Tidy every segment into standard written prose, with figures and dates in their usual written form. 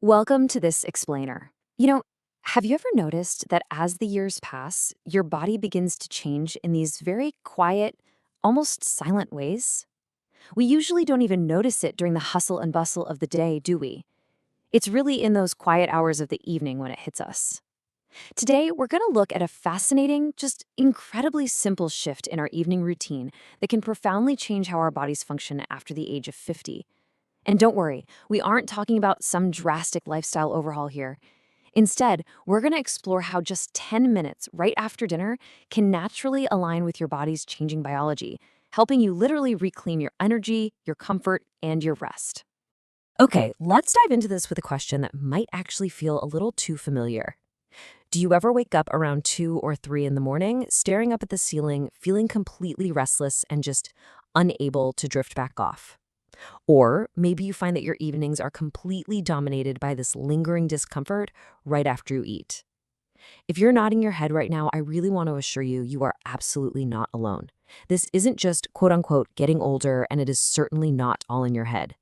Welcome to this explainer. Have you ever noticed that as the years pass, your body begins to change in these very quiet, almost silent ways? We usually don't even notice it during the hustle and bustle of the day, do we? It's really in those quiet hours of the evening when it hits us. Today, we're going to look at a fascinating, just incredibly simple shift in our evening routine that can profoundly change how our bodies function after the age of 50. And don't worry, we aren't talking about some drastic lifestyle overhaul here. Instead, we're going to explore how just 10 minutes right after dinner can naturally align with your body's changing biology, helping you literally reclaim your energy, your comfort, and your rest. Okay, let's dive into this with a question that might actually feel a little too familiar. Do you ever wake up around 2 or 3 in the morning, staring up at the ceiling, feeling completely restless and just unable to drift back off? Or maybe you find that your evenings are completely dominated by this lingering discomfort right after you eat. If you're nodding your head right now, I really want to assure you, you are absolutely not alone. This isn't just quote unquote getting older, and it is certainly not all in your head.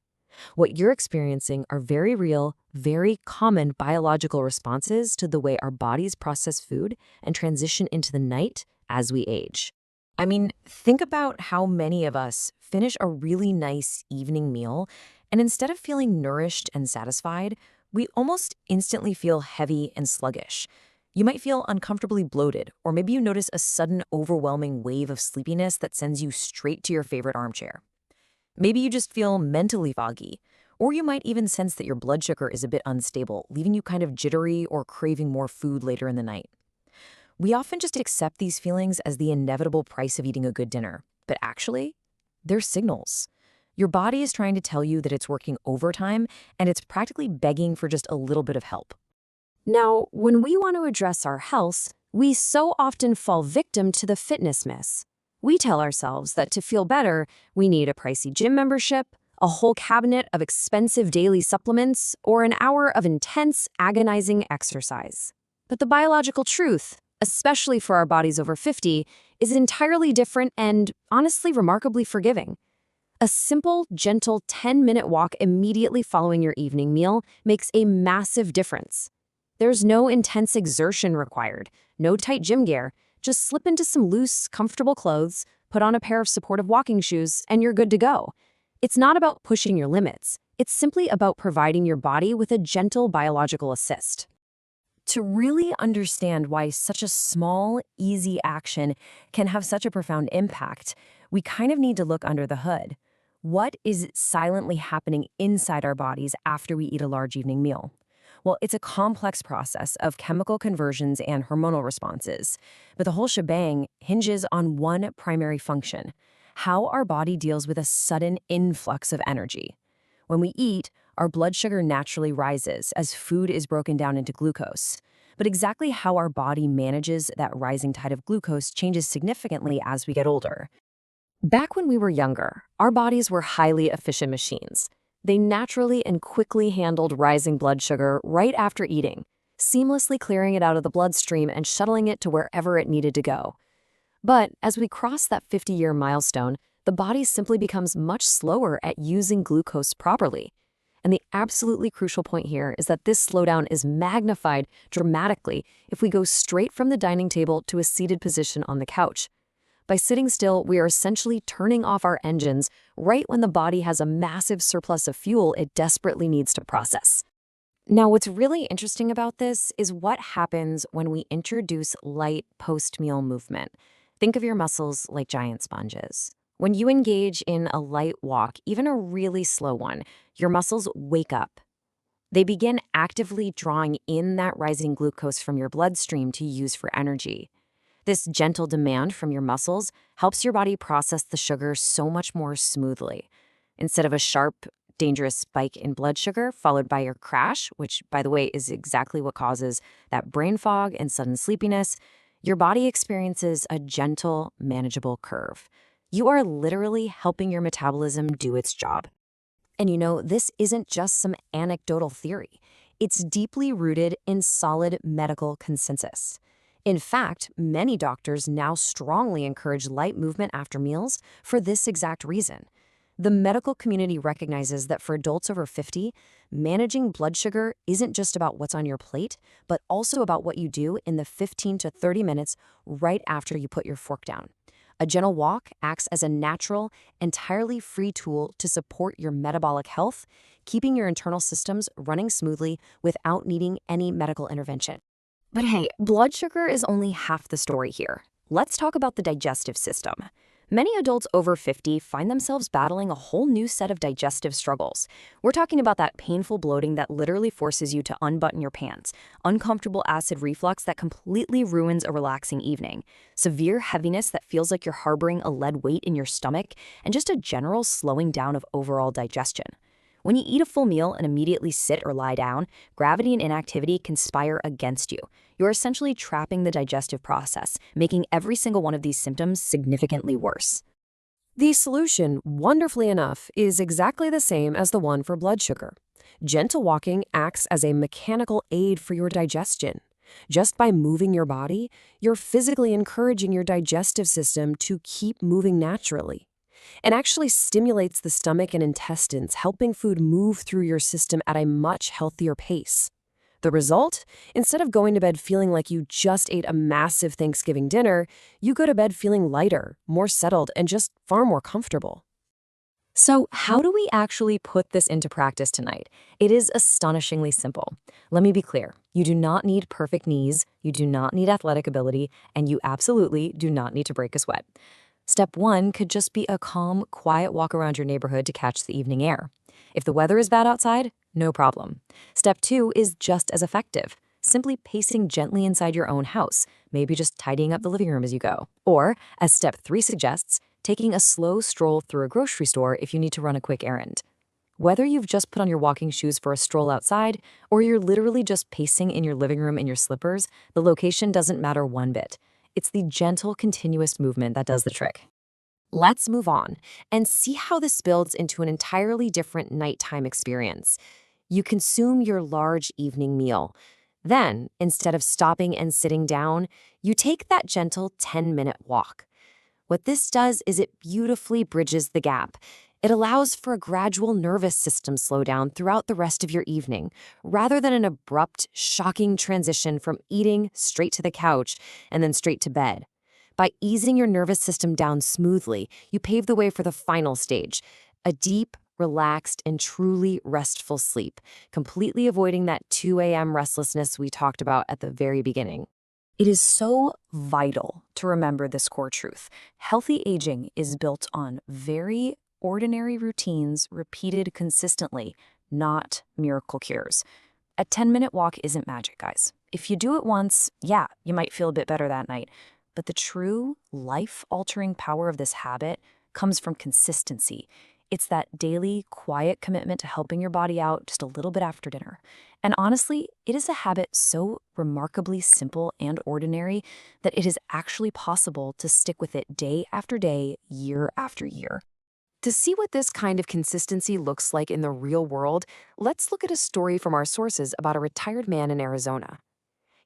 What you're experiencing are very real, very common biological responses to the way our bodies process food and transition into the night as we age. I mean, think about how many of us finish a really nice evening meal, and instead of feeling nourished and satisfied, we almost instantly feel heavy and sluggish. You might feel uncomfortably bloated, or maybe you notice a sudden overwhelming wave of sleepiness that sends you straight to your favorite armchair. Maybe you just feel mentally foggy, or you might even sense that your blood sugar is a bit unstable, leaving you kind of jittery or craving more food later in the night. We often just accept these feelings as the inevitable price of eating a good dinner, but actually, they're signals. Your body is trying to tell you that it's working overtime, and it's practically begging for just a little bit of help. Now, when we want to address our health, we so often fall victim to the fitness myth. We tell ourselves that to feel better, we need a pricey gym membership, a whole cabinet of expensive daily supplements, or an hour of intense, agonizing exercise. But the biological truth, especially for our bodies over 50, is entirely different and, honestly, remarkably forgiving. A simple, gentle 10-minute walk immediately following your evening meal makes a massive difference. There's no intense exertion required, no tight gym gear. Just slip into some loose, comfortable clothes, put on a pair of supportive walking shoes, and you're good to go. It's not about pushing your limits. It's simply about providing your body with a gentle biological assist. To really understand why such a small, easy action can have such a profound impact, we kind of need to look under the hood. What is silently happening inside our bodies after we eat a large evening meal? Well, it's a complex process of chemical conversions and hormonal responses, but the whole shebang hinges on one primary function: how our body deals with a sudden influx of energy. When we eat, our blood sugar naturally rises as food is broken down into glucose. But exactly how our body manages that rising tide of glucose changes significantly as we get older. Back when we were younger, our bodies were highly efficient machines. They naturally and quickly handled rising blood sugar right after eating, seamlessly clearing it out of the bloodstream and shuttling it to wherever it needed to go. But as we cross that 50-year milestone, the body simply becomes much slower at using glucose properly. And the absolutely crucial point here is that this slowdown is magnified dramatically if we go straight from the dining table to a seated position on the couch. By sitting still, we are essentially turning off our engines right when the body has a massive surplus of fuel it desperately needs to process. Now, what's really interesting about this is what happens when we introduce light post-meal movement. Think of your muscles like giant sponges. When you engage in a light walk, even a really slow one, your muscles wake up. They begin actively drawing in that rising glucose from your bloodstream to use for energy. This gentle demand from your muscles helps your body process the sugar so much more smoothly. Instead of a sharp, dangerous spike in blood sugar followed by your crash, which, by the way, is exactly what causes that brain fog and sudden sleepiness, your body experiences a gentle, manageable curve. You are literally helping your metabolism do its job. And this isn't just some anecdotal theory. It's deeply rooted in solid medical consensus. In fact, many doctors now strongly encourage light movement after meals for this exact reason. The medical community recognizes that for adults over 50, managing blood sugar isn't just about what's on your plate, but also about what you do in the 15 to 30 minutes right after you put your fork down. A gentle walk acts as a natural, entirely free tool to support your metabolic health, keeping your internal systems running smoothly without needing any medical intervention. But hey, blood sugar is only half the story here. Let's talk about the digestive system. Many adults over 50 find themselves battling a whole new set of digestive struggles. We're talking about that painful bloating that literally forces you to unbutton your pants, uncomfortable acid reflux that completely ruins a relaxing evening, severe heaviness that feels like you're harboring a lead weight in your stomach, and just a general slowing down of overall digestion. When you eat a full meal and immediately sit or lie down, gravity and inactivity conspire against you. You're essentially trapping the digestive process, making every single one of these symptoms significantly worse. The solution, wonderfully enough, is exactly the same as the one for blood sugar. Gentle walking acts as a mechanical aid for your digestion. Just by moving your body, you're physically encouraging your digestive system to keep moving naturally. It actually stimulates the stomach and intestines, helping food move through your system at a much healthier pace. The result? Instead of going to bed feeling like you just ate a massive Thanksgiving dinner, you go to bed feeling lighter, more settled, and just far more comfortable. So, how do we actually put this into practice tonight? It is astonishingly simple. Let me be clear. You do not need perfect knees, you do not need athletic ability, and you absolutely do not need to break a sweat. Step 1 could just be a calm, quiet walk around your neighborhood to catch the evening air. If the weather is bad outside, no problem. Step 2 is just as effective, simply pacing gently inside your own house, maybe just tidying up the living room as you go. Or, as Step 3 suggests, taking a slow stroll through a grocery store if you need to run a quick errand. Whether you've just put on your walking shoes for a stroll outside, or you're literally just pacing in your living room in your slippers, the location doesn't matter one bit. It's the gentle, continuous movement that does the trick. Let's move on and see how this builds into an entirely different nighttime experience. You consume your large evening meal. Then, instead of stopping and sitting down, you take that gentle 10-minute walk. What this does is it beautifully bridges the gap. It allows for a gradual nervous system slowdown throughout the rest of your evening, rather than an abrupt, shocking transition from eating straight to the couch and then straight to bed. By easing your nervous system down smoothly, you pave the way for the final stage, a deep, relaxed, and truly restful sleep, completely avoiding that 2 a.m. restlessness we talked about at the very beginning. It is so vital to remember this core truth. Healthy aging is built on very ordinary routines repeated consistently, not miracle cures. A 10-minute walk isn't magic, guys. If you do it once, yeah, you might feel a bit better that night. But the true life-altering power of this habit comes from consistency. It's that daily, quiet commitment to helping your body out just a little bit after dinner. And honestly, it is a habit so remarkably simple and ordinary that it is actually possible to stick with it day after day, year after year. To see what this kind of consistency looks like in the real world, let's look at a story from our sources about a retired man in Arizona.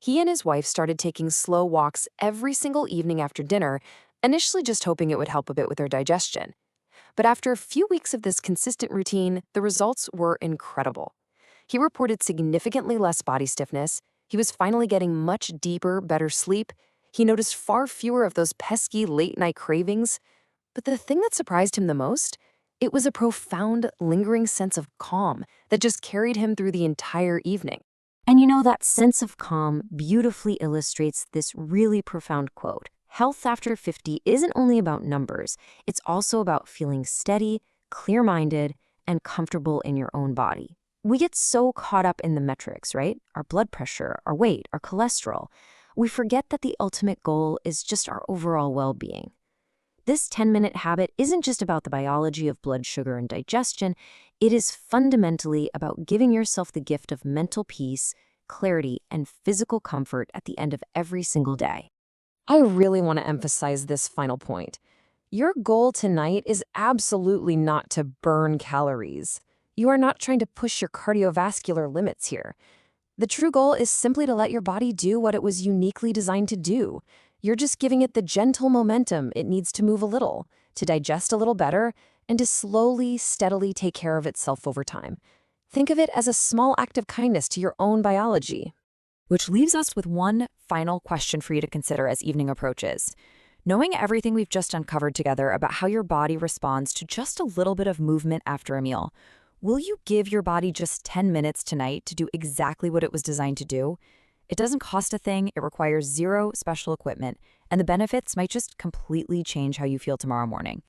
He and his wife started taking slow walks every single evening after dinner, initially just hoping it would help a bit with their digestion. But after a few weeks of this consistent routine, the results were incredible. He reported significantly less body stiffness, he was finally getting much deeper, better sleep, he noticed far fewer of those pesky late-night cravings. But the thing that surprised him the most? It was a profound, lingering sense of calm that just carried him through the entire evening. And you know, that sense of calm beautifully illustrates this really profound quote. Health after 50 isn't only about numbers, it's also about feeling steady, clear-minded, and comfortable in your own body. We get so caught up in the metrics, right? Our blood pressure, our weight, our cholesterol. We forget that the ultimate goal is just our overall well-being. This 10-minute habit isn't just about the biology of blood sugar and digestion, it is fundamentally about giving yourself the gift of mental peace, clarity, and physical comfort at the end of every single day. I really want to emphasize this final point. Your goal tonight is absolutely not to burn calories. You are not trying to push your cardiovascular limits here. The true goal is simply to let your body do what it was uniquely designed to do. You're just giving it the gentle momentum it needs to move a little, to digest a little better, and to slowly, steadily take care of itself over time. Think of it as a small act of kindness to your own biology. Which leaves us with one final question for you to consider as evening approaches. Knowing everything we've just uncovered together about how your body responds to just a little bit of movement after a meal, will you give your body just 10 minutes tonight to do exactly what it was designed to do? It doesn't cost a thing, it requires zero special equipment, and the benefits might just completely change how you feel tomorrow morning.